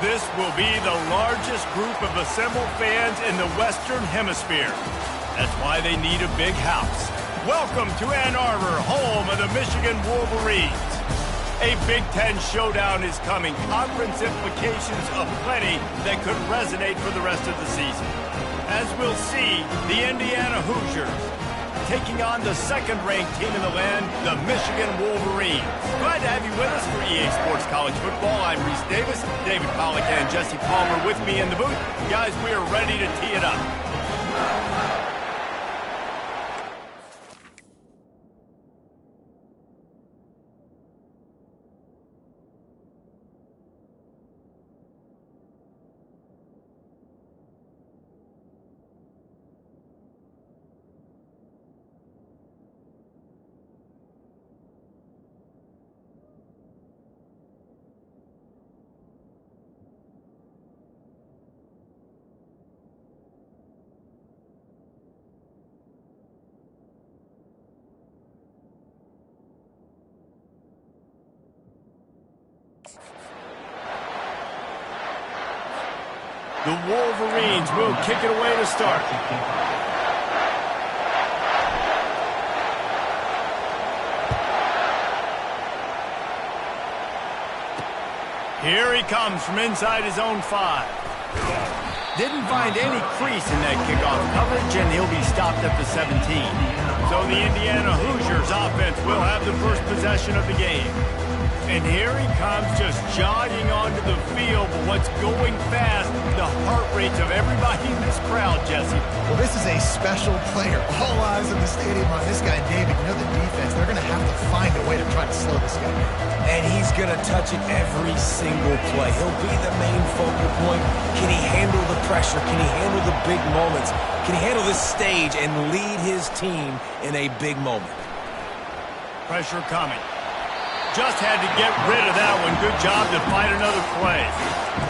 This will be the largest group of assembled fans in the Western Hemisphere. That's why they need a big house. Welcome to Ann Arbor, home of the Michigan Wolverines. A Big Ten showdown is coming. Conference implications aplenty that could resonate for the rest of the season. As we'll see, the Indiana Hoosiers taking on the second-ranked team in the land, the Michigan Wolverines. Glad to have you with us for EA Sports College Football. I'm Reese Davis, David Pollack and Jesse Palmer with me in the booth. Guys, we are ready to tee it up. The Wolverines will kick it away to start. Here he comes from inside his own 5. Didn't find any crease in that kickoff coverage, and he'll be stopped at the 17. So the Indiana Hoosiers offense will have the first possession of the game. And here he comes, just jogging onto the field. But what's going fast, the heart rates of everybody in this crowd, Jesse. Well, this is a special player. All eyes in the stadium on this guy, David. You know the defense, they're going to have to find a way to try to slow this guy down. And he's going to touch it every single play. He'll be the main focal point. Can he handle the pressure? Can he handle the big moments? Can he handle this stage and lead his team in a big moment? Pressure coming. Just had to get rid of that one. Good job to find another play.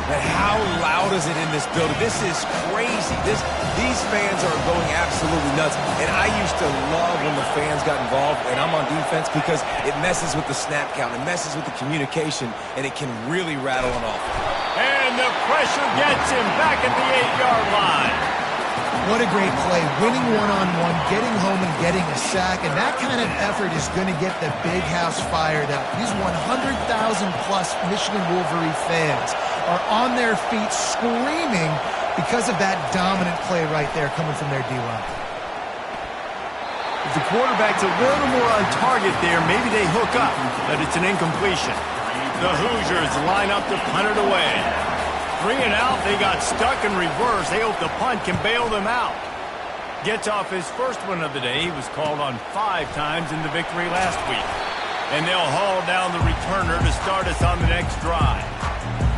And how loud is it in this building? This is crazy. These fans are going absolutely nuts. And I used to love when the fans got involved, and I'm on defense, because it messes with the snap count. It messes with the communication, and it can really rattle them off. And the pressure gets him back at the 8-yard line. What a great play, winning one-on-one, getting home and getting a sack, and that kind of effort is going to get the big house fired up. These 100,000-plus Michigan Wolverine fans are on their feet screaming because of that dominant play right there coming from their D-line. If the quarterback's a little more on target there, maybe they hook up, but it's an incompletion. The Hoosiers line up to punt it away. 3 and out, they got stuck in reverse. They hope the punt can bail them out. Gets off his first one of the day. He was called on 5 times in the victory last week. And they'll haul down the returner to start us on the next drive.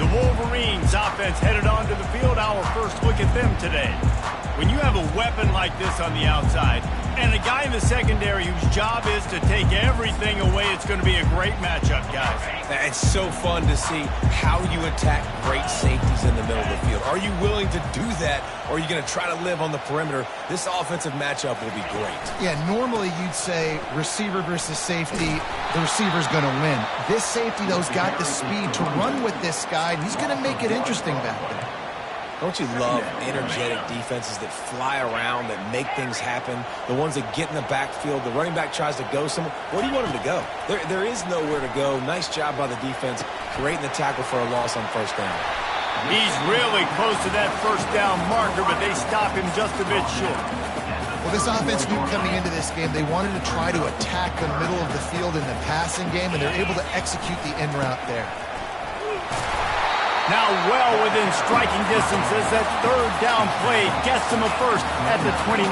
The Wolverines offense headed onto the field. Our first look at them today. When you have a weapon like this on the outside and a guy in the secondary whose job is to take everything away, it's going to be a great matchup, guys. It's so fun to see how you attack great safeties in the middle of the field. Are you willing to do that, or are you going to try to live on the perimeter? This offensive matchup will be great. Yeah, normally you'd say receiver versus safety, the receiver's going to win. This safety, though, has got the speed to run with this guy, and he's going to make it interesting back there. Don't you love energetic defenses that fly around, that make things happen? The ones that get in the backfield, the running back tries to go somewhere. Where do you want him to go? There is nowhere to go. Nice job by the defense creating the tackle for a loss on first down. He's really close to that first down marker, but they stop him just a bit short. Well, this offense knew coming into this game they wanted to try to attack the middle of the field in the passing game, and they're able to execute the in route there. Now well within striking distance as that third down play gets him a first at the 29.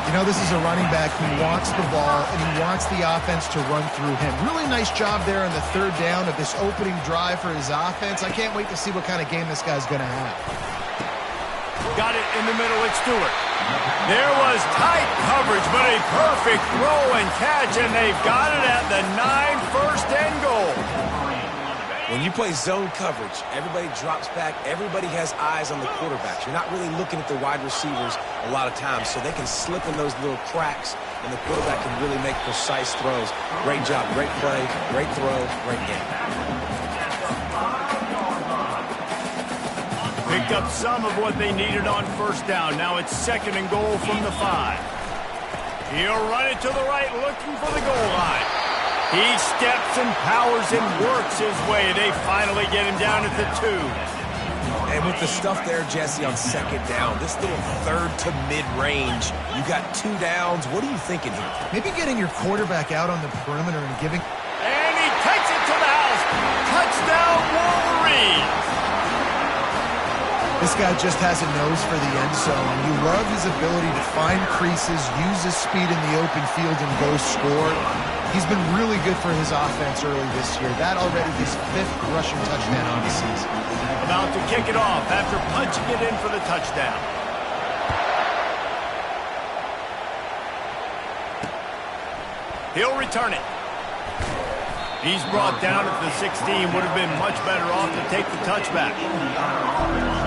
You know, this is a running back who wants the ball, and he wants the offense to run through him. Really nice job there on the third down of this opening drive for his offense. I can't wait to see what kind of game this guy's going to have. Got it in the middle with Stewart. There was tight coverage, but a perfect throw and catch, and they've got it at the 9, first and goal. When you play zone coverage, everybody drops back. Everybody has eyes on the quarterbacks. You're not really looking at the wide receivers a lot of times, so they can slip in those little cracks, and the quarterback can really make precise throws. Great job, great play, great throw, great game. Picked up some of what they needed on first down. Now it's 2nd and goal from the 5. He'll run it to the right, looking for the goal line. He steps and powers and works his way. They finally get him down at the 2. And with the stuff there, Jesse, on 2nd down, this little 3rd to mid-range, you got 2 downs. What are you thinking here? Maybe getting your quarterback out on the perimeter and giving... And he takes it to the house. Touchdown, Wolverines. This guy just has a nose for the end zone. You love his ability to find creases, use his speed in the open field, and go score. He's been really good for his offense early this year. That already his 5th rushing touchdown on the season. About to kick it off after punching it in for the touchdown. He'll return it. He's brought down at the 16. Would have been much better off to take the touchback.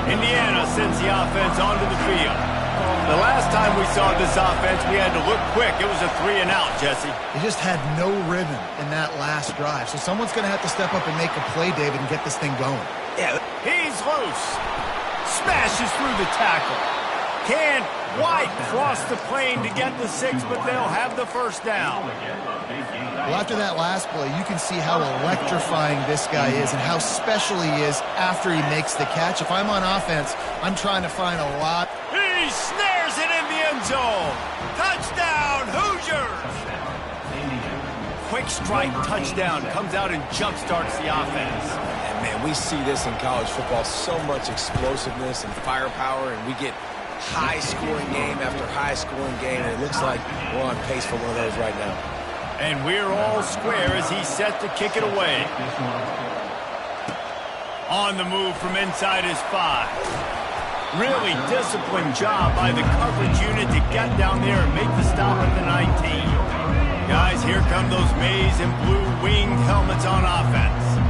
Indiana sends the offense onto the field. The last time we saw this offense, we had to look quick. It was a 3-and-out, Jesse. They just had no rhythm in that last drive. So someone's going to have to step up and make a play, David, and get this thing going. Yeah. He's loose. Smashes through the tackle. Can't quite cross the plane to get the 6, but they'll have the first down. Well, after that last play, you can see how electrifying this guy is and how special he is after he makes the catch. If I'm on offense, I'm trying to find a lot. He snares it in the end zone. Touchdown, Hoosiers! Quick strike touchdown comes out and jump-starts the offense. And, man, we see this in college football, so much explosiveness and firepower, and we get high-scoring game after high-scoring game, and it looks like we're on pace for one of those right now. And we're all square as he's set to kick it away. On the move from inside his 5. Really disciplined job by the coverage unit to get down there and make the stop at the 19. Guys, here come those maize and blue winged helmets on offense.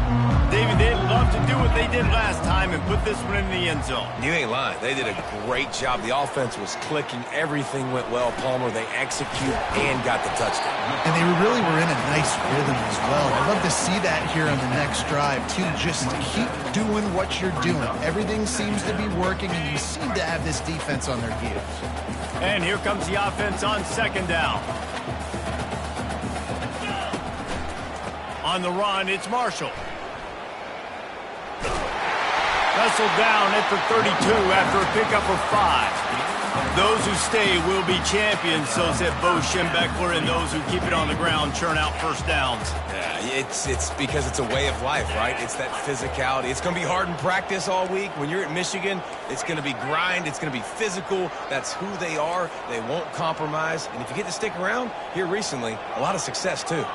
David, they'd love to do what they did last time and put this one in the end zone. You ain't lying. They did a great job. The offense was clicking. Everything went well, Palmer. They executed and got the touchdown. And they really were in a nice rhythm as well. I'd love to see that here on the next drive, too. Just keep doing what you're doing. Everything seems to be working, and you seem to have this defense on their heels. And here comes the offense on 2nd down. On the run, it's Marshall. Wrestled down at the 32 after a pickup of 5. Those who stay will be champions, so said Bo Schembechler, and those who keep it on the ground churn out first downs. Yeah, it's because it's a way of life, right? It's that physicality. It's going to be hard in practice all week. When you're at Michigan, it's going to be grind. It's going to be physical. That's who they are. They won't compromise. And if you get to stick around here recently, a lot of success, too.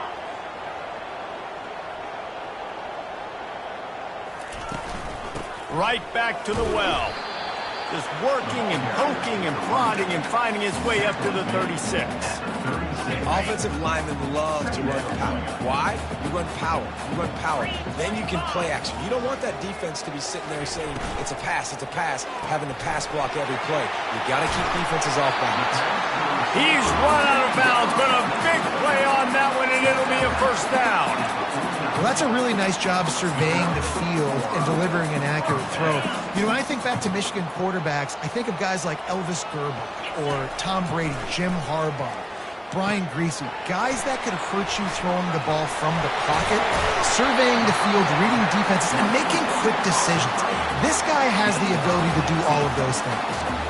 Right back to the well. Just working and poking and prodding and finding his way up to the 36. Offensive linemen love to run power. Why? You run power. You run power. Then you can play action. You don't want that defense to be sitting there saying, it's a pass, having to pass block every play. You got to keep defenses off balance. He's run out of bounds, but a big play on that one, and it'll be a first down. Well, that's a really nice job surveying the field and delivering an accurate throw. You know, when I think back to Michigan quarterbacks, I think of guys like Elvis Gerber or Tom Brady, Jim Harbaugh, Brian Griese, guys that could hurt you throwing the ball from the pocket, surveying the field, reading defenses, and making quick decisions. This guy has the ability to do all of those things.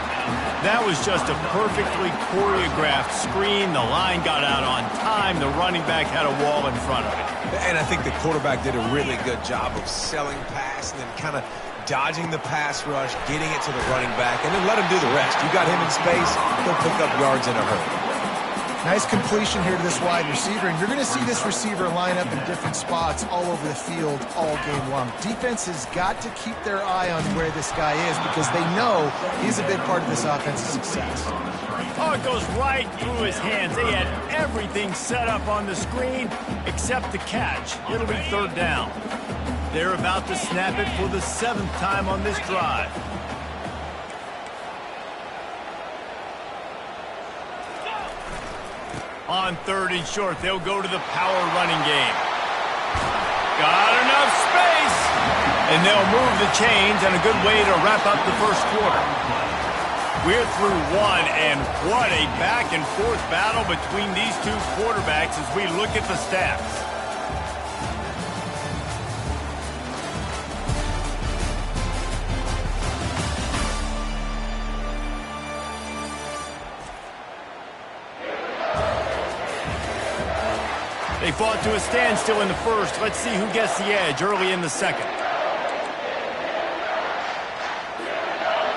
That was just a perfectly choreographed screen. The line got out on time. The running back had a wall in front of it. And I think the quarterback did a really good job of selling pass and then kind of dodging the pass rush, getting it to the running back, and then let him do the rest. You got him in space, he'll pick up yards in a hurry. Nice completion here to this wide receiver, and you're going to see this receiver line up in different spots all over the field all game long. Defense has got to keep their eye on where this guy is because they know he's a big part of this offense's success. Oh, it goes right through his hands. They had everything set up on the screen except the catch. It'll be third down. They're about to snap it for the 7th time on this drive. On 3rd and short, they'll go to the power running game. Got enough space, And they'll move the chains, and a good way to wrap up the first quarter. We're through one, and what a back-and-forth battle between these two quarterbacks as we look at the stats. They fought to a standstill in the first. Let's see who gets the edge early in the second.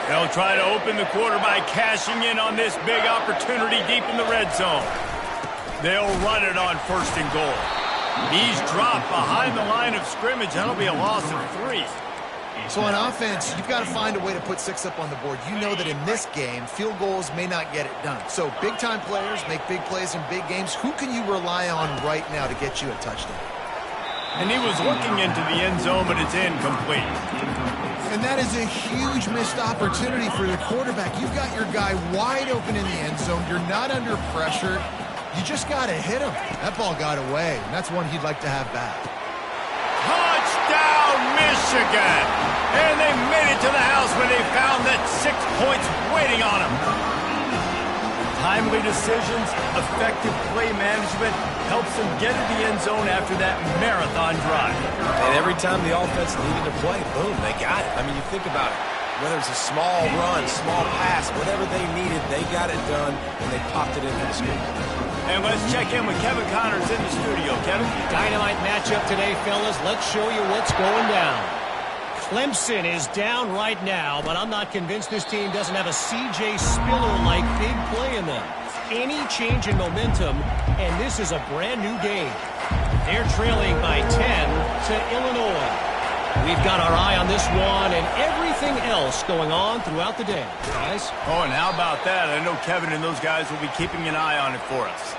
They'll try to open the quarter by cashing in on this big opportunity deep in the red zone. They'll run it on 1st and goal. He's dropped behind the line of scrimmage. That'll be a loss of 3. So on offense, you've got to find a way to put 6 up on the board. You know that in this game, field goals may not get it done. So big-time players make big plays in big games. Who can you rely on right now to get you a touchdown? And he was looking into the end zone, but it's incomplete. And that is a huge missed opportunity for the quarterback. You've got your guy wide open in the end zone. You're not under pressure. You just got to hit him. That ball got away, and that's one he'd like to have back. Touchdown, Michigan! And they made it to the house when they found that 6 points waiting on them. Timely decisions, effective play management helps them get to the end zone after that marathon drive. And every time the offense needed to play, boom, they got it. I mean, you think about it. Whether it's a small run, small pass, whatever they needed, they got it done, and they popped it in for the scoop. And let's check in with Kevin Connors in the studio. Kevin? Dynamite matchup today, fellas. Let's show you what's going down. Clemson is down right now, but I'm not convinced this team doesn't have a C.J. Spiller-like big play in them. Any change in momentum, and this is a brand-new game. They're trailing by 10 to Illinois. We've got our eye on this one and everything else going on throughout the day. Guys? Oh, and how about that? I know Kevin and those guys will be keeping an eye on it for us.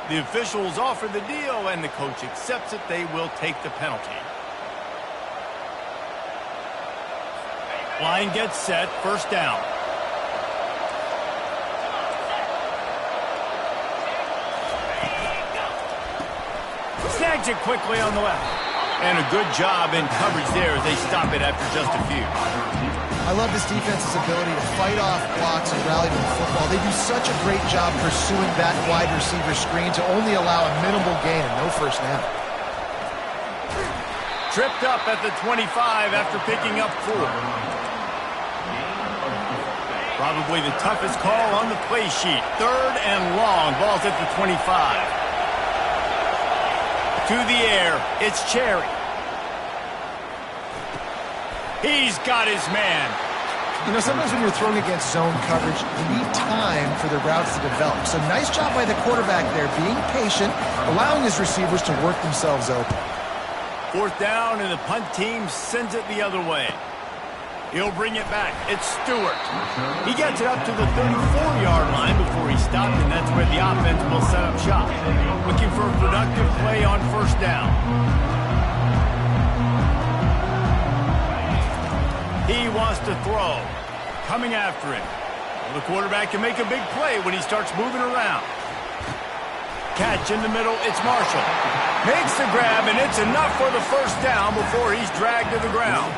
The officials offer the deal, and the coach accepts it. They will take the penalty. Line gets set. 1st down. Snags it quickly on the left. And a good job in coverage there as they stop it after just a few. I love this defense's ability to fight off blocks and rally to the football. They do such a great job pursuing that wide receiver screen to only allow a minimal gain and no 1st down. Tripped up at the 25 after picking up 4. Probably the toughest call on the play sheet. 3rd and long. Ball's at the 25. To the air, it's Cherry. He's got his man. You know, sometimes when you're throwing against zone coverage, you need time for the routes to develop. So nice job by the quarterback there, being patient, allowing his receivers to work themselves open. 4th down, and the punt team sends it the other way. He'll bring it back. It's Stewart. He gets it up to the 34-yard line before he stopped, and that's where the offense will set up shop. Looking for a productive play on 1st down. He wants to throw. Coming after him. Well, the quarterback can make a big play when he starts moving around. Catch in the middle. It's Marshall. Makes the grab, and it's enough for the 1st down before he's dragged to the ground.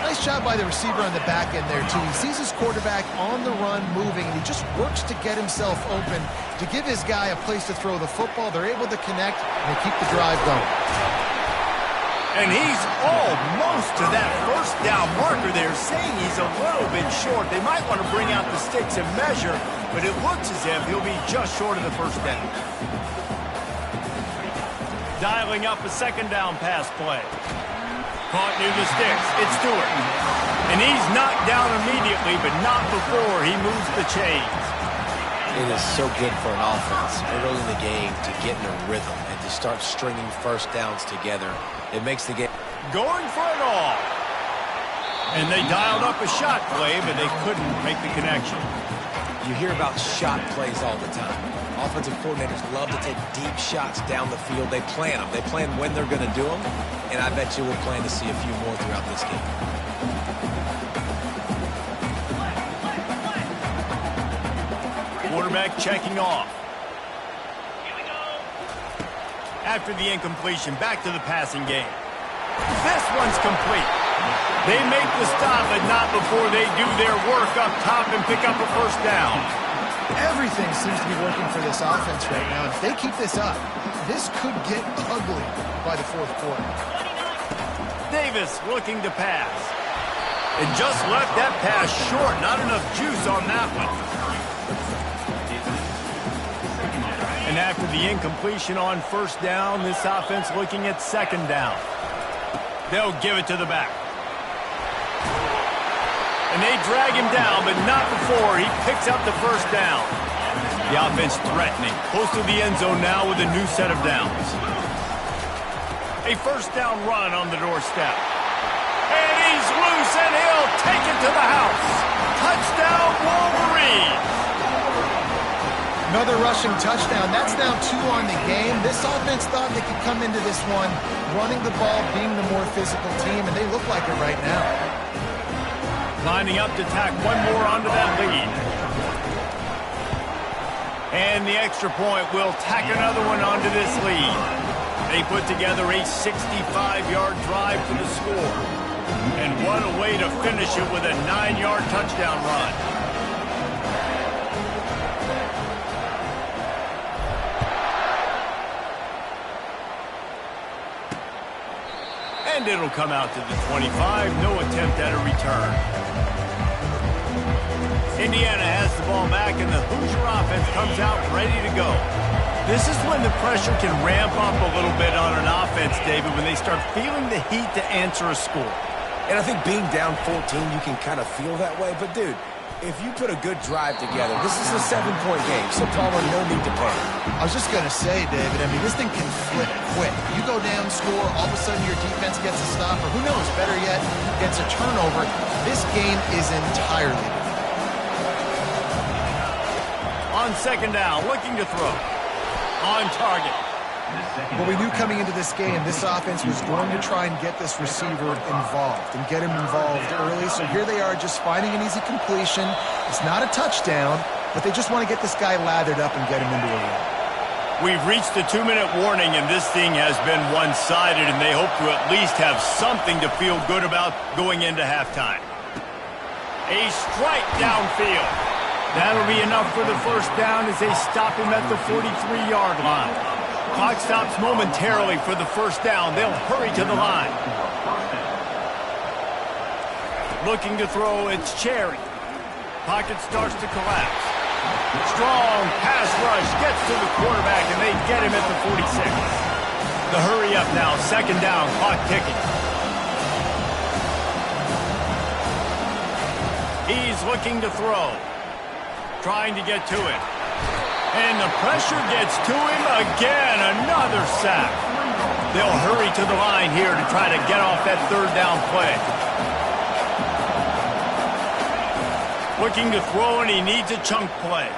Nice job by the receiver on the back end there, too. He sees his quarterback on the run moving, and he just works to get himself open to give his guy a place to throw the football. They're able to connect, and they keep the drive going. And he's almost to that 1st down marker there, saying he's a little bit short. They might want to bring out the sticks and measure, but it looks as if he'll be just short of the 1st down. Dialing up a 2nd down pass play. Caught near the sticks. It's Stewart. And he's knocked down immediately, but not before he moves the chains. It is so good for an offense early in the game to get in a rhythm and to start stringing 1st downs together. It makes the game. Going for it all. And they dialed up a shot play, but they couldn't make the connection. You hear about shot plays all the time. Offensive coordinators love to take deep shots down the field. They plan them. They plan when they're going to do them. And I bet you we'll plan to see a few more throughout this game. Quarterback checking off. After the incompletion, back to the passing game. This one's complete. They make the stop, but not before they do their work up top and pick up a first down. Everything seems to be working for this offense right now. If they keep this up, this could get ugly by the fourth quarter. Davis looking to pass. And just left that pass short. Not enough juice on that one. And after the incompletion on first down, this offense looking at second down. They'll give it to the back. And they drag him down, but not before he picks up the first down. The offense threatening. Close to the end zone now with a new set of downs. A first down run on the doorstep. And he's loose, and he'll take it to the house. Touchdown, Wolverine! Another rushing touchdown. That's now 2 on the game. This offense thought they could come into this one running the ball, being the more physical team, and they look like it right now. Lining up to tack one more onto that lead. And the extra point will tack another one onto this lead. They put together a 65-yard drive for the score. And what a way to finish it with a 9-yard touchdown run. And it'll come out to the 25. No attempt at a return. Indiana has the ball back, and the Hoosier offense comes out ready to go. This is when the pressure can ramp up a little bit on an offense, David, when they start feeling the heat to answer a score. And I think being down 14, you can kind of feel that way. But, dude, if you put a good drive together, this is a 7-point game, so Palmer, no need to panic. I was just going to say, David, I mean, this thing can flip quick. You go down, score, all of a sudden your defense gets a stop, or who knows, better yet, gets a turnover. This game is entirely different. On second down, looking to throw. On target. But we knew coming into this game, this offense was going to try and get this receiver involved and get him involved early. So here they are just finding an easy completion. It's not a touchdown, but they just want to get this guy lathered up and get him into a run. We've reached the 2-minute warning, and this thing has been one-sided, and they hope to at least have something to feel good about going into halftime. A strike downfield. That'll be enough for the first down as they stop him at the 43-yard line. Clock stops momentarily for the first down. They'll hurry to the line. Looking to throw, it's Cherry. Pocket starts to collapse. Strong pass rush gets to the quarterback, and they get him at the 46. The hurry up now, second down, clock ticking. He's looking to throw. Trying to get to it. And the pressure gets to him again. Another sack. They'll hurry to the line here to try to get off that third down play. Looking to throw, and he needs a chunk play.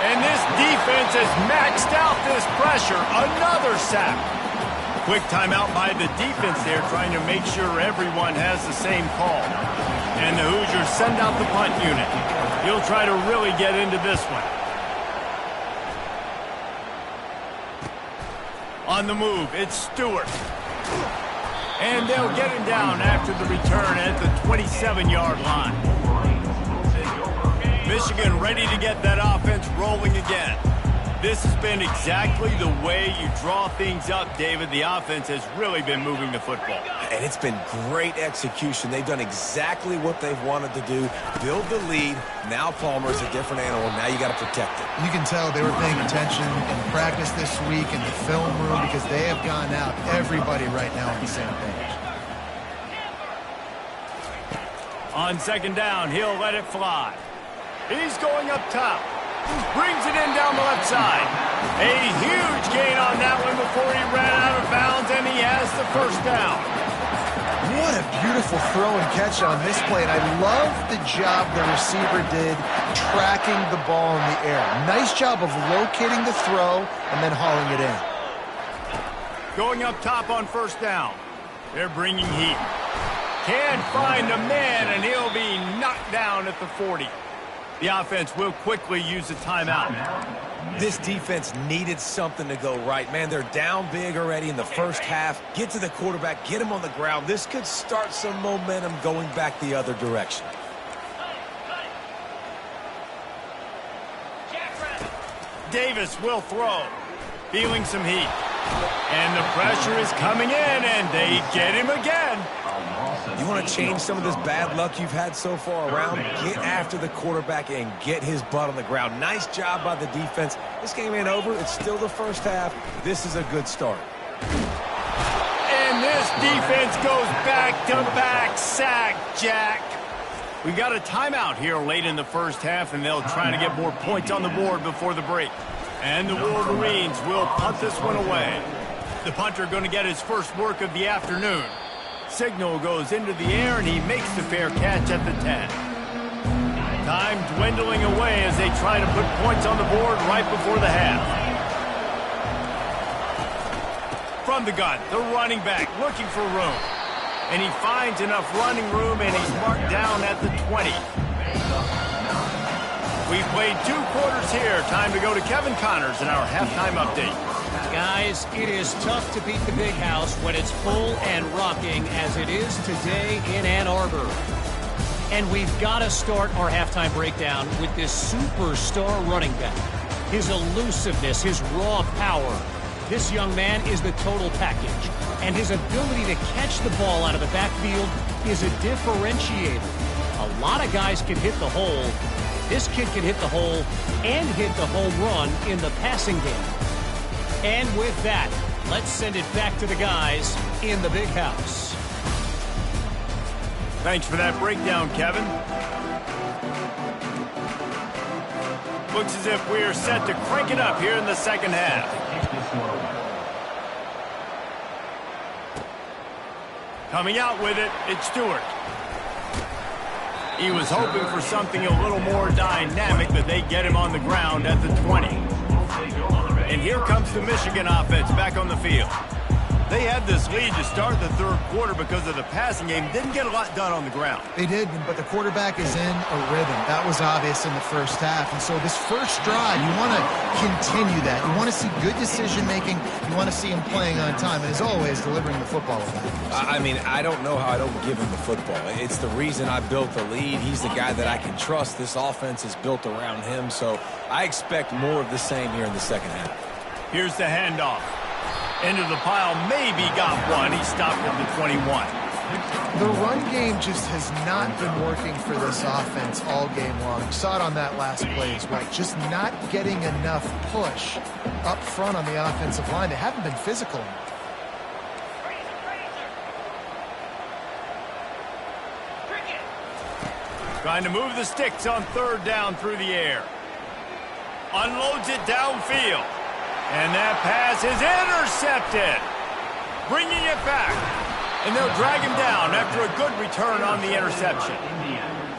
And this defense has maxed out this pressure. Another sack. Quick timeout by the defense there, trying to make sure everyone has the same call. And the Hoosiers send out the punt unit. He'll try to really get into this one. On the move, it's Stewart. And they'll get him down after the return at the 27-yard line. Michigan ready to get that offense rolling again. This has been exactly the way you draw things up, David. The offense has really been moving the football. And it's been great execution. They've done exactly what they've wanted to do. Build the lead. Now Palmer's a different animal. Now you got to protect it. You can tell they were paying attention in practice this week in the film room because they have gone out, everybody right now on the same page. On second down, he'll let it fly. He's going up top. Brings it in down the left side. A huge gain on that one before he ran out of bounds, and he has the first down. What a beautiful throw and catch on this play, and I love the job the receiver did tracking the ball in the air. Nice job of locating the throw and then hauling it in. Going up top on first down. They're bringing heat. Can't find a man, and he'll be knocked down at the 40. The offense will quickly use a timeout. This defense needed something to go right. Man, they're down big already in the first half. Get to the quarterback, get him on the ground. This could start some momentum going back the other direction. Davis will throw. Feeling some heat. And the pressure is coming in, and they get him again. You want to change some of this bad luck you've had so far around? Get after the quarterback and get his butt on the ground. Nice job by the defense. This game ain't over. It's still the first half. This is a good start. And this defense goes back-to-back sack, Jack. We got a timeout here late in the first half, and they'll try to get more points on the board before the break. And the Wolverines will punt this one away. The punter going to get his first work of the afternoon. Signal goes into the air, and he makes the fair catch at the 10. Time dwindling away as they try to put points on the board right before the half. From the gun, the running back looking for room. And he finds enough running room, and he's marked down at the 20. We've played 2 quarters here. Time to go to Kevin Connors in our halftime update. Guys, it is tough to beat the big house when it's full and rocking as it is today in Ann Arbor. And we've got to start our halftime breakdown with this superstar running back. His elusiveness, his raw power. This young man is the total package. And his ability to catch the ball out of the backfield is a differentiator. A lot of guys can hit the hole. This kid can hit the hole and hit the home run in the passing game. And with that, let's send it back to the guys in the big house. Thanks for that breakdown, Kevin. Looks as if we're set to crank it up here in the second half. Coming out with it, it's Stewart. He was hoping for something a little more dynamic, but they get him on the ground at the 20. And here comes the Michigan offense back on the field. They had this lead to start the third quarter because of the passing game. Didn't get a lot done on the ground. They did, but the quarterback is in a rhythm. That was obvious in the first half. And so this first drive, you want to continue that. You want to see good decision-making. You want to see him playing on time. And as always, delivering the football. I mean, I don't know how I don't give him the football. It's the reason I built the lead. He's the guy that I can trust. This offense is built around him. So I expect more of the same here in the second half. Here's the handoff. Into the pile, maybe got one. He stopped at the 21. The run game just has not been working for this offense all game long. You saw it on that last play as well. Just not getting enough push up front on the offensive line. They haven't been physical. Trying to move the sticks on third down through the air. Unloads it downfield. And that pass is intercepted. Bringing it back. And they'll drag him down after a good return on the interception.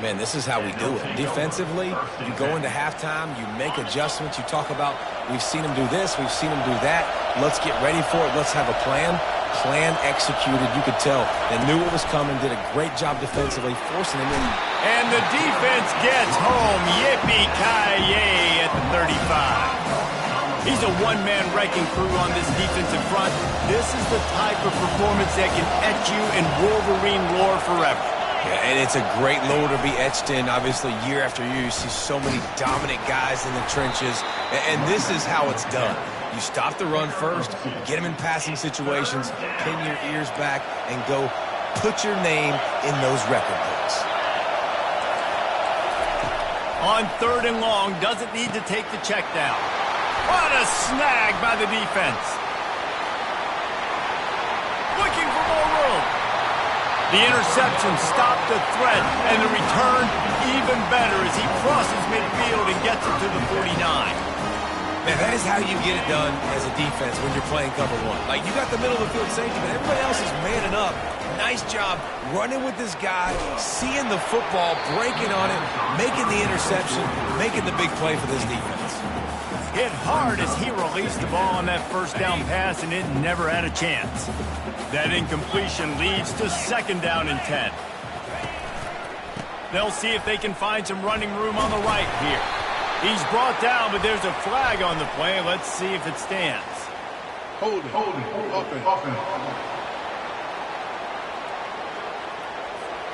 Man, this is how we do it. Defensively, you go into halftime, you make adjustments. You talk about, we've seen him do this, we've seen him do that. Let's get ready for it. Let's have a plan. Plan executed. You could tell they knew what was coming, did a great job defensively, forcing him in. And the defense gets home. Yippee-ki-yay at the 35. He's a one-man wrecking crew on this defensive front. This is the type of performance that can etch you in Wolverine lore forever. Yeah, and it's a great lore to be etched in. Obviously, year after year, you see so many dominant guys in the trenches. And this is how it's done. You stop the run first, get them in passing situations, pin your ears back, and go put your name in those record books. On third and long, doesn't need to take the check down. What a snag by the defense. Looking for more room. The interception stopped the threat, and the return even better as he crosses midfield and gets it to the 49. Man, that is how you get it done as a defense when you're playing cover one. Like, you got the middle of the field safety, but everybody else is manning up. Nice job running with this guy, seeing the football, breaking on it, making the interception, making the big play for this defense. Hit hard as he released the ball on that first down pass, and it never had a chance. That incompletion leads to second down and 10. They'll see if they can find some running room on the right here. He's brought down, but there's a flag on the play. Let's see if it stands. Hold it. Offense.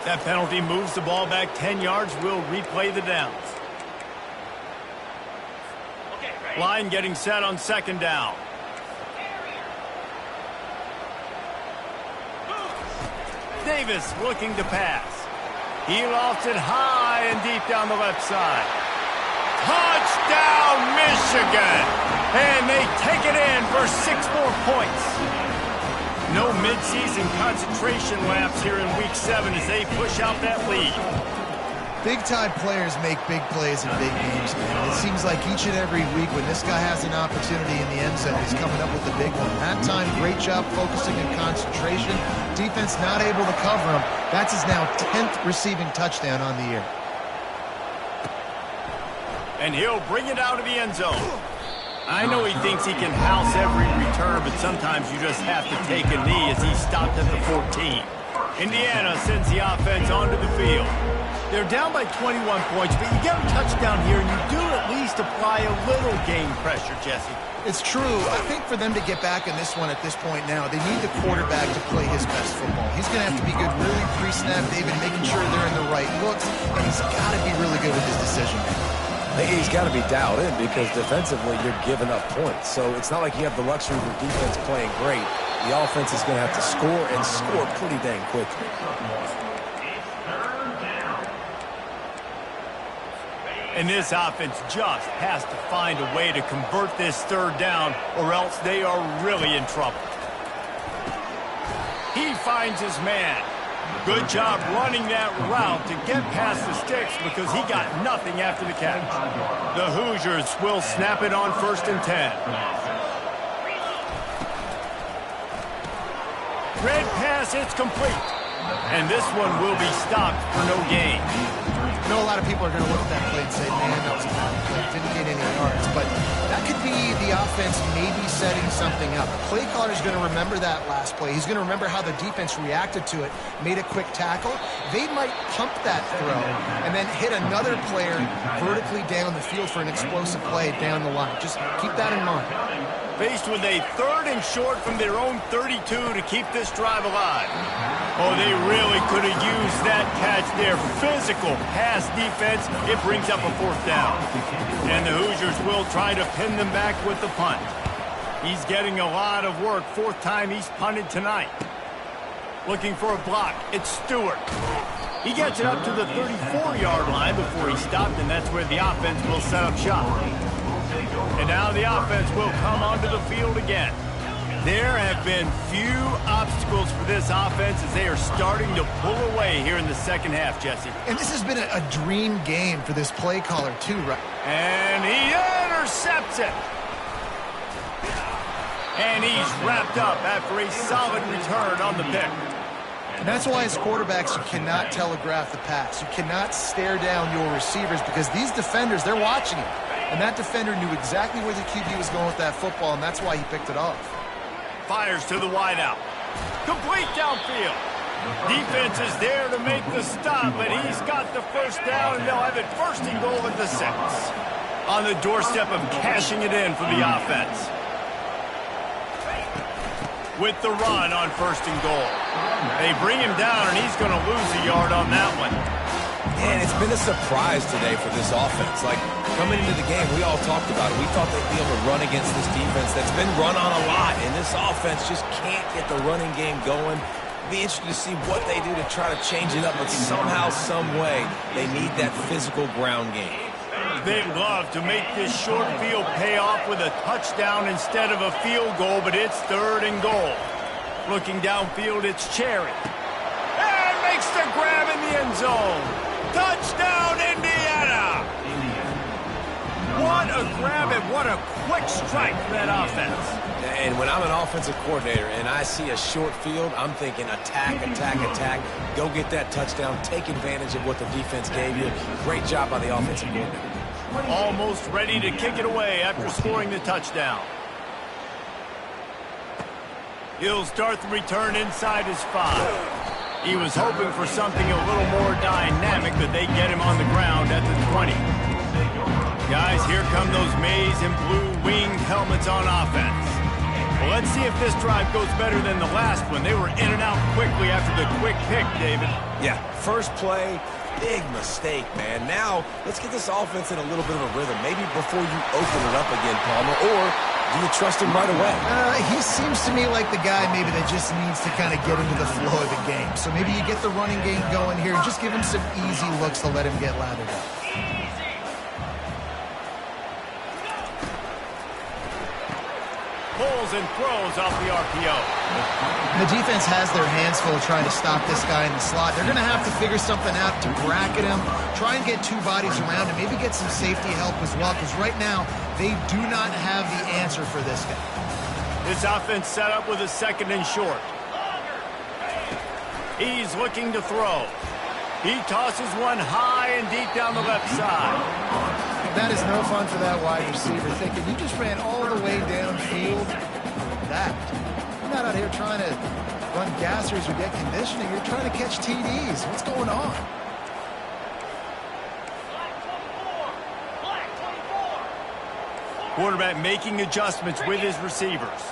That penalty moves the ball back 10 yards. We'll replay the downs. Line getting set on second down. Davis looking to pass. He lofts it high and deep down the left side. Touchdown, Michigan! And they take it in for 6 more points. No midseason concentration laps here in Week 7 as they push out that lead. Big-time players make big plays in big games, man. It seems like each and every week when this guy has an opportunity in the end zone, he's coming up with the big one. That time, great job focusing and concentration. Defense not able to cover him. That's his now 10th receiving touchdown on the year. And he'll bring it out of the end zone. I know he thinks he can house every return, but sometimes you just have to take a knee as he stopped at the 14. Indiana sends the offense onto the field. They're down by 21 points, but you get a touchdown here, and you do at least apply a little game pressure, Jesse. It's true. I think for them to get back in this one at this point now, they need the quarterback to play his best football. He's going to have to be good really pre-snap, David, making sure they're in the right looks, and he's got to be really good with his decision making. He's got to be dialed in because defensively you're giving up points. So it's not like you have the luxury of your defense playing great. The offense is going to have to score and score pretty dang quickly. And this offense just has to find a way to convert this third down or else they are really in trouble. He finds his man. Good job running that route to get past the sticks because he got nothing after the catch. The Hoosiers will snap it on 1st and 10. Red pass, it's complete. And this one will be stopped for no gain. I know a lot of people are going to look at that play and say, man, that was a bad play. Didn't get any yards. But that could be the offense maybe setting something up. The play caller is going to remember that last play. He's going to remember how the defense reacted to it, made a quick tackle. They might pump that throw and then hit another player vertically down the field for an explosive play down the line. Just keep that in mind. Faced with a 3rd and short from their own 32 to keep this drive alive. Oh, they really could have used that catch there. Physical pass defense. It brings up a 4th down. And the Hoosiers will try to pin them back with the punt. He's getting a lot of work. 4th time he's punted tonight. Looking for a block. It's Stewart. He gets it up to the 34-yard line before he stopped, and that's where the offense will set up shop. And now the offense will come onto the field again. There have been few obstacles for this offense as they are starting to pull away here in the second half, Jesse. And this has been a dream game for this play caller, too, right? And he intercepts it. And he's wrapped up after a solid return on the pick. And that's why as quarterbacks, you cannot telegraph the pass. You cannot stare down your receivers because these defenders, they're watching it. And that defender knew exactly where the QB was going with that football, and that's why he picked it off. Fires to the wideout. Complete downfield. Defense is there to make the stop, but he's got the 1st down, and they'll have it 1st and goal at the 6. On the doorstep of cashing it in for the offense. With the run on 1st and goal. They bring him down, and he's going to lose a yard on that one. And it's been a surprise today for this offense. Like, coming into the game, we all talked about it. We thought they'd be able to run against this defense that's been run on a lot, and this offense just can't get the running game going. Be interested to see what they do to try to change it up, but somehow, some way, they need that physical ground game. They'd love to make this short field pay off with a touchdown instead of a field goal, but it's 3rd and goal. Looking downfield, it's Cherry. And makes the grab in the end zone. Touchdown, Indiana! What a grab and what a quick strike for that offense. And when I'm an offensive coordinator and I see a short field, I'm thinking attack, attack, attack. Go get that touchdown. Take advantage of what the defense gave you. Great job by the offensive coordinator. Almost ready to kick it away after scoring the touchdown. He'll start the return inside his 5. He was hoping for something a little more dynamic, but they get him on the ground at the 20. Guys, here come those maize and blue winged helmets on offense. Well, let's see if this drive goes better than the last one. They were in and out quickly after the quick pick, David. Yeah, first play, big mistake, man. Now, let's get this offense in a little bit of a rhythm. Maybe before you open it up again, Palmer, or do you trust him right away? He seems to me like the guy maybe that just needs to kind of get into the flow of the game. So maybe you get the running game going here and just give him some easy looks to let him get lathered up. Pulls and throws off the RPO. And the defense has their hands full trying to stop this guy in the slot. They're going to have to figure something out to bracket him, try and get two bodies around him, maybe get some safety help as well, because right now they do not have the answer for this guy. This offense set up with a second and short. He's looking to throw. He tosses one high and deep down the left side. That is no fun for that wide receiver, thinking you just ran all the way downfield. That. You're not out here trying to run gassers or get conditioning. You're trying to catch TDs. What's going on? Quarterback making adjustments with his receivers.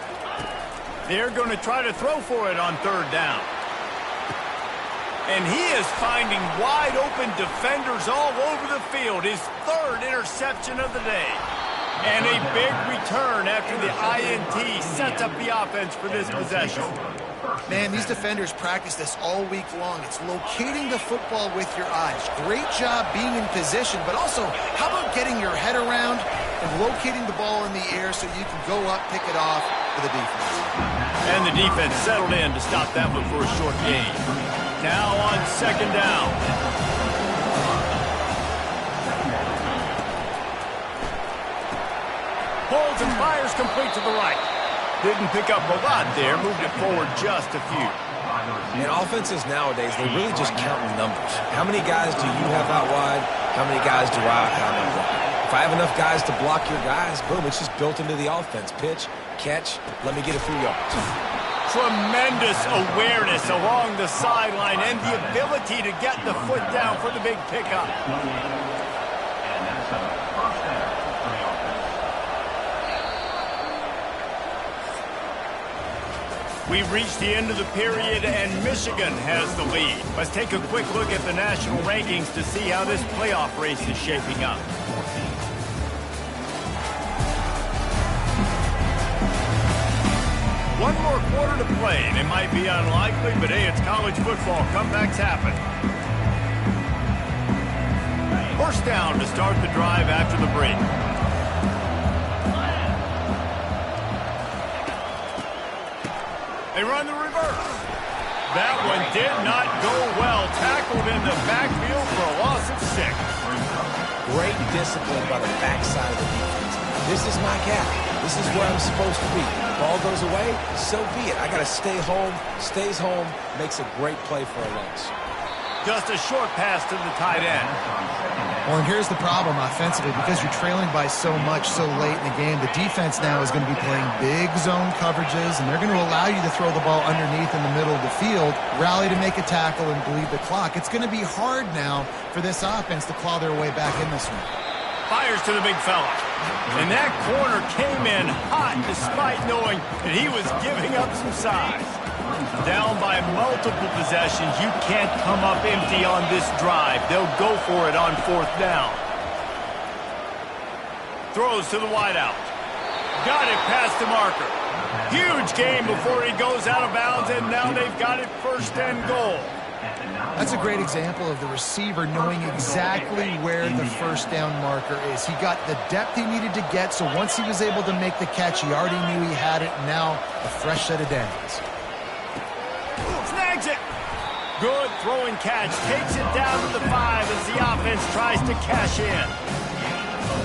They're going to try to throw for it on third down. And he is finding wide-open defenders all over the field. His third interception of the day. And a big return after the INT sets up the offense for this possession. Man, these defenders practice this all week long. It's locating the football with your eyes. Great job being in position, but also, how about getting your head around and locating the ball in the air so you can go up, pick it off for the defense. And the defense settled in to stop that one for a short gain. Now on second down. Pulls and fires complete to the right. Didn't pick up a lot there, moved it forward just a few. And offenses nowadays, they really just count numbers. How many guys do you have out wide? How many guys do I have out wide? If I have enough guys to block your guys, boom, it's just built into the offense. Pitch, catch, let me get a few yards. Tremendous awareness along the sideline and the ability to get the foot down for the big pickup. We've reached the end of the period, and Michigan has the lead. Let's take a quick look at the national rankings to see how this playoff race is shaping up. One more quarter to play, and it might be unlikely, but hey, it's college football. Comebacks happen. First down to start the drive after the break. They run the reverse. That one did not go well. Tackled in the backfield for a loss of 6. Great discipline by the backside of the defense. This is my gap. This is where I'm supposed to be. Ball goes away, so be it. I got to stay home. Stays home, makes a great play for a loss. Just a short pass to the tight end. Well, and here's the problem offensively. Because you're trailing by so much so late in the game, the defense now is going to be playing big zone coverages, and they're going to allow you to throw the ball underneath in the middle of the field, rally to make a tackle, and bleed the clock. It's going to be hard now for this offense to claw their way back in this one. Fires to the big fella. And that corner came in hot despite knowing that he was giving up some size. Down by multiple possessions, you can't come up empty on this drive. They'll go for it on fourth down. Throws to the wideout. Got it past the marker. Huge gain before he goes out of bounds, and now they've got it first and goal. That's a great example of the receiver knowing exactly where the first down marker is. He got the depth he needed to get, so once he was able to make the catch, he already knew he had it, and now a fresh set of downs. Snags it. Good throwing catch. Takes it down to the 5 as the offense tries to cash in.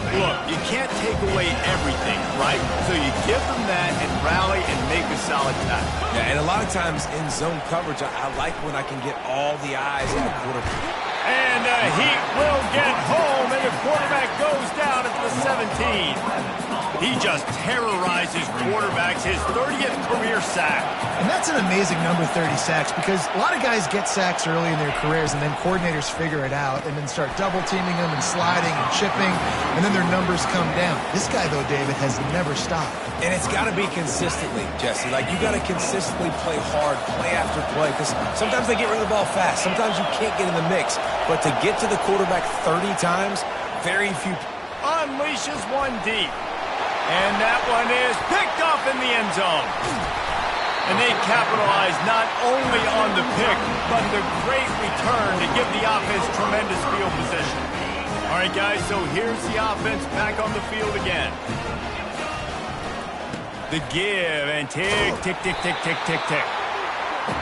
Look, you can't take away everything, right? So you give them that and rally and make a solid tackle. Yeah, and a lot of times in zone coverage, I like when I can get all the eyes on the quarterback. And he will get home, and the quarterback goes down at the 17. He just terrorizes quarterbacks, his 30th career sack. And that's an amazing number, 30 sacks, because a lot of guys get sacks early in their careers, and then coordinators figure it out and then start double-teaming them and sliding and chipping, and then their numbers come down. This guy, though, David, has never stopped. And it's got to be consistently, Jesse. Like, you got to consistently play hard, play after play, because sometimes they get rid of the ball fast. Sometimes you can't get in the mix. But to get to the quarterback 30 times, very few. Unleashes one deep. And that one is picked off in the end zone. And they capitalize not only on the pick, but the great return to give the offense tremendous field position. All right, guys, so here's the offense back on the field again. The give and tick, tick, tick, tick, tick, tick, tick.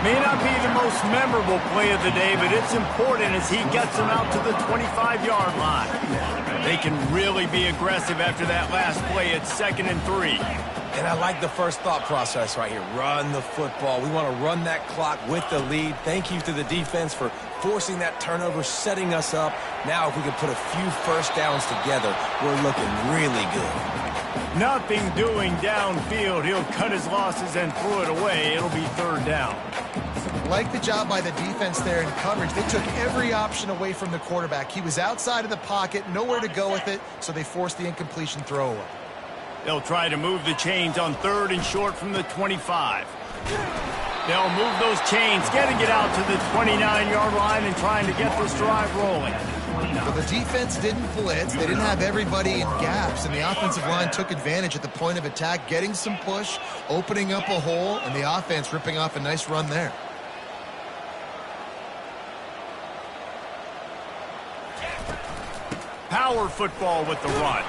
May not be the most memorable play of the day, but it's important as he gets them out to the 25-yard line. They can really be aggressive after that last play at 2nd and 3. And I like the first thought process right here. Run the football. We want to run that clock with the lead. Thank you to the defense for forcing that turnover, setting us up. Now if we can put a few first downs together, we're looking really good. Nothing doing downfield. He'll cut his losses and throw it away. It'll be 3rd down. Like the job by the defense there in coverage. They took every option away from the quarterback. He was outside of the pocket, nowhere to go with it, so they forced the incompletion throwaway. They'll try to move the chains on 3rd and short from the 25. They'll move those chains, getting it out to the 29-yard line and trying to get this drive rolling. But the defense didn't blitz. They didn't have everybody in gaps, and the offensive line took advantage at the point of attack, getting some push, opening up a hole, and the offense ripping off a nice run there. Power football with the run.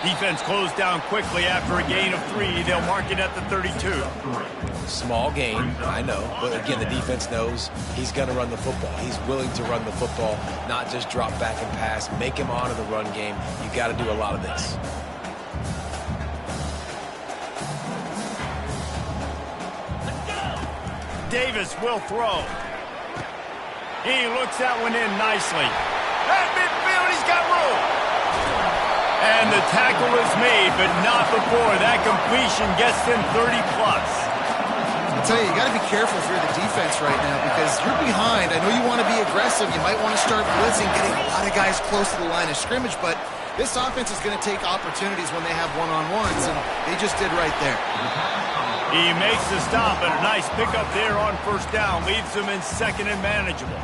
Defense closed down quickly after a gain of 3. They'll mark it at the 32. Small gain, I know. But again, the defense knows he's going to run the football. He's willing to run the football, not just drop back and pass, make him honor the run game. You got to do a lot of this. Davis will throw. He looks that one in nicely. At midfield, he's got room. And the tackle is made, but not before that completion gets them 30-plus. I'll tell you, you got to be careful if you're the defense right now because you're behind. I know you want to be aggressive. You might want to start blitzing, getting a lot of guys close to the line of scrimmage, but this offense is going to take opportunities when they have one-on-ones, and they just did right there. He makes the stop, but a nice pickup there on 1st down. Leaves them in 2nd and manageable.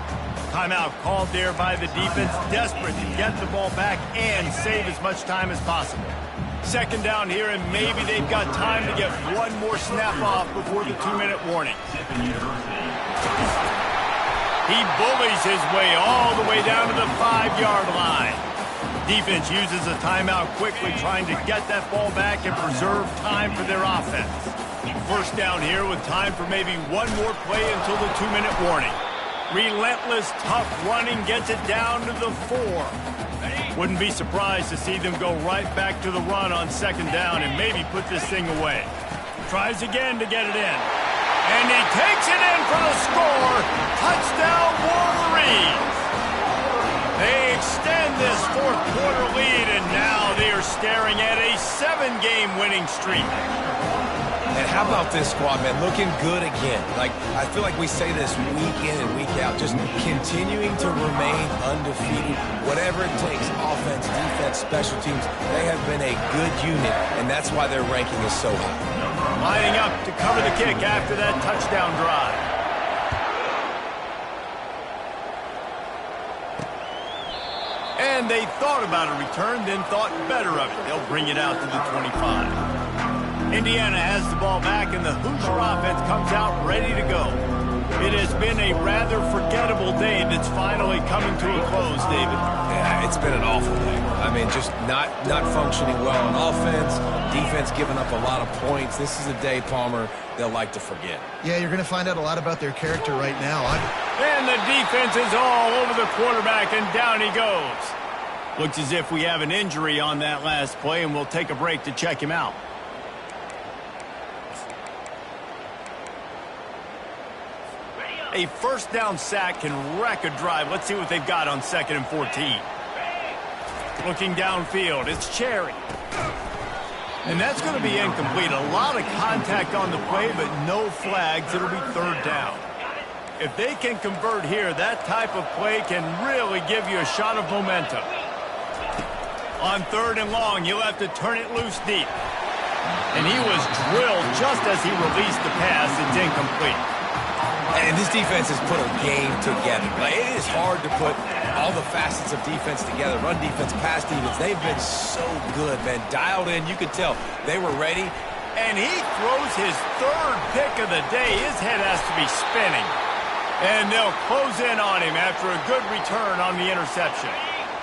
Timeout called there by the defense, desperate to get the ball back and save as much time as possible. 2nd down here, and maybe they've got time to get one more snap off before the 2-minute warning. He bullies his way all the way down to the 5-yard line. Defense uses a timeout quickly, trying to get that ball back and preserve time for their offense. 1st down here with time for maybe one more play until the 2-minute warning. Relentless, tough running gets it down to the 4. Wouldn't be surprised to see them go right back to the run on 2nd down and maybe put this thing away. Tries again to get it in. And he takes it in for the score. Touchdown, Wolverines. They extend this 4th quarter lead, and now they are staring at a 7-game winning streak. And how about this squad, man? Looking good again. Like, I feel like we say this week in and week out, just continuing to remain undefeated. Whatever it takes, offense, defense, special teams, they have been a good unit, and that's why their ranking is so high. Lining up to cover the kick after that touchdown drive. And they thought about a return, then thought better of it. They'll bring it out to the 25. Indiana has the ball back, and the Hoosier offense comes out ready to go. It has been a rather forgettable day that's finally coming to a close, David. Yeah, it's been an awful day. I mean, just not functioning well on offense, defense giving up a lot of points. This is a day, Palmer, they'll like to forget. Yeah, you're going to find out a lot about their character right now. And the defense is all over the quarterback, and down he goes. Looks as if we have an injury on that last play, and we'll take a break to check him out. A 1st down sack can wreck a drive. Let's see what they've got on 2nd and 14. Looking downfield, it's Cherry. And that's going to be incomplete. A lot of contact on the play, but no flags. It'll be third down. If they can convert here, that type of play can really give you a shot of momentum. On third and long, you'll have to turn it loose deep. And he was drilled just as he released the pass. It's incomplete. And this defense has put a game together. Like, it is hard to put all the facets of defense together. Run defense, pass defense. They've been so good, man. Dialed in. You could tell they were ready. And he throws his third pick of the day. His head has to be spinning. And they'll close in on him after a good return on the interception.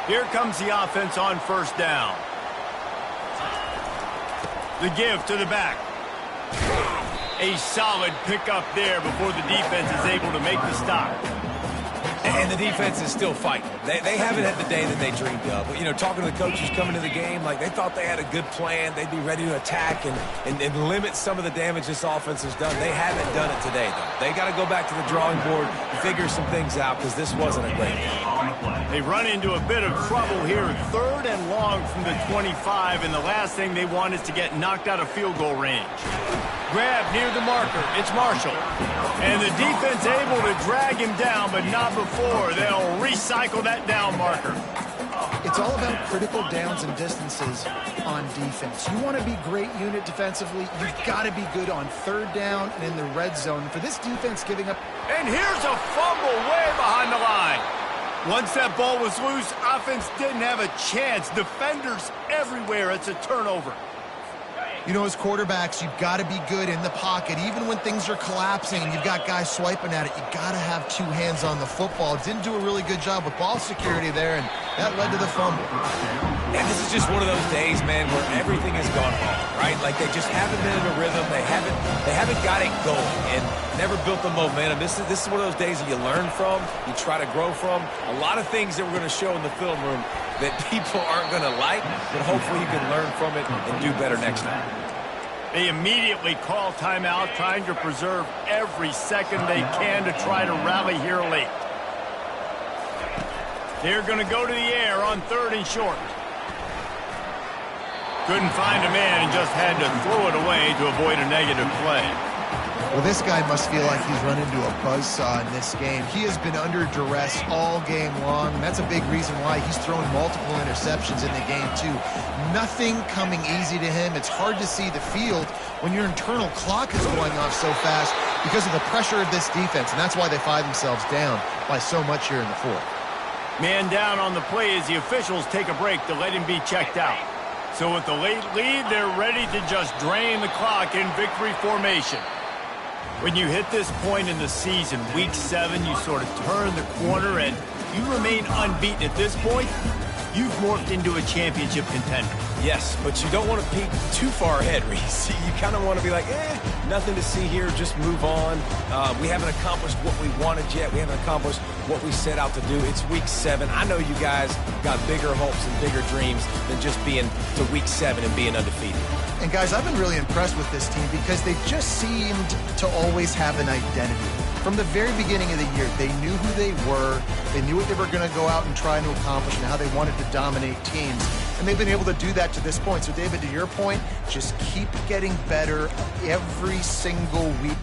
Here comes the offense on first down. The give to the back. A solid pickup there before the defense is able to make the stop. And the defense is still fighting. They haven't had the day that they dreamed of. But, you know, talking to the coaches coming to the game, like they thought they had a good plan. They'd be ready to attack and limit some of the damage this offense has done. They haven't done it today, though. They got to go back to the drawing board and figure some things out because this wasn't a great game. They run into a bit of trouble here. Third and long from the 25, and the last thing they want is to get knocked out of field goal range. Grab near the marker. It's Marshall. And the defense able to drag him down, but not before. They'll recycle that down marker. It's all about critical downs and distances on defense. You want to be great unit defensively, you've got to be good on third down and in the red zone. For this defense giving up... And here's a fumble way behind the line. Once that ball was loose, offense didn't have a chance. Defenders everywhere. It's a turnover. You know, as quarterbacks, you've got to be good in the pocket. Even when things are collapsing and you've got guys swiping at it, you've got to have two hands on the football. Didn't do a really good job with ball security there, and that led to the fumble. And this is just one of those days, man, where everything has gone wrong, right? Like they just haven't been in a rhythm. They haven't got it going and never built the momentum. This is one of those days that you learn from, you try to grow from. A lot of things that we're going to show in the film room that people aren't going to like, but hopefully you can learn from it and do better next time. They immediately call timeout, trying to preserve every second they can to try to rally here late. They're going to go to the air on third and short. Couldn't find a man and just had to throw it away to avoid a negative play. Well, this guy must feel like he's run into a buzzsaw in this game. He has been under duress all game long, and that's a big reason why he's thrown multiple interceptions in the game, too. Nothing coming easy to him. It's hard to see the field when your internal clock is going off so fast because of the pressure of this defense, and that's why they find themselves down by so much here in the fourth. Man down on the play as the officials take a break to let him be checked out. So with the late lead, they're ready to just drain the clock in victory formation. When you hit this point in the season, week 7, you sort of turn the corner and you remain unbeaten at this point. You've morphed into a championship contender. Yes, but you don't want to peek too far ahead, Reese. You kind of want to be like, nothing to see here, just move on. We haven't accomplished what we wanted yet. We haven't accomplished what we set out to do. It's week 7. I know you guys got bigger hopes and bigger dreams than just being to week 7 and being undefeated. And guys, I've been really impressed with this team because they just seemed to always have an identity. From the very beginning of the year, they knew who they were, they knew what they were going to go out and try to accomplish and how they wanted to dominate teams. And they've been able to do that to this point. So, David, to your point, just keep getting better every single week.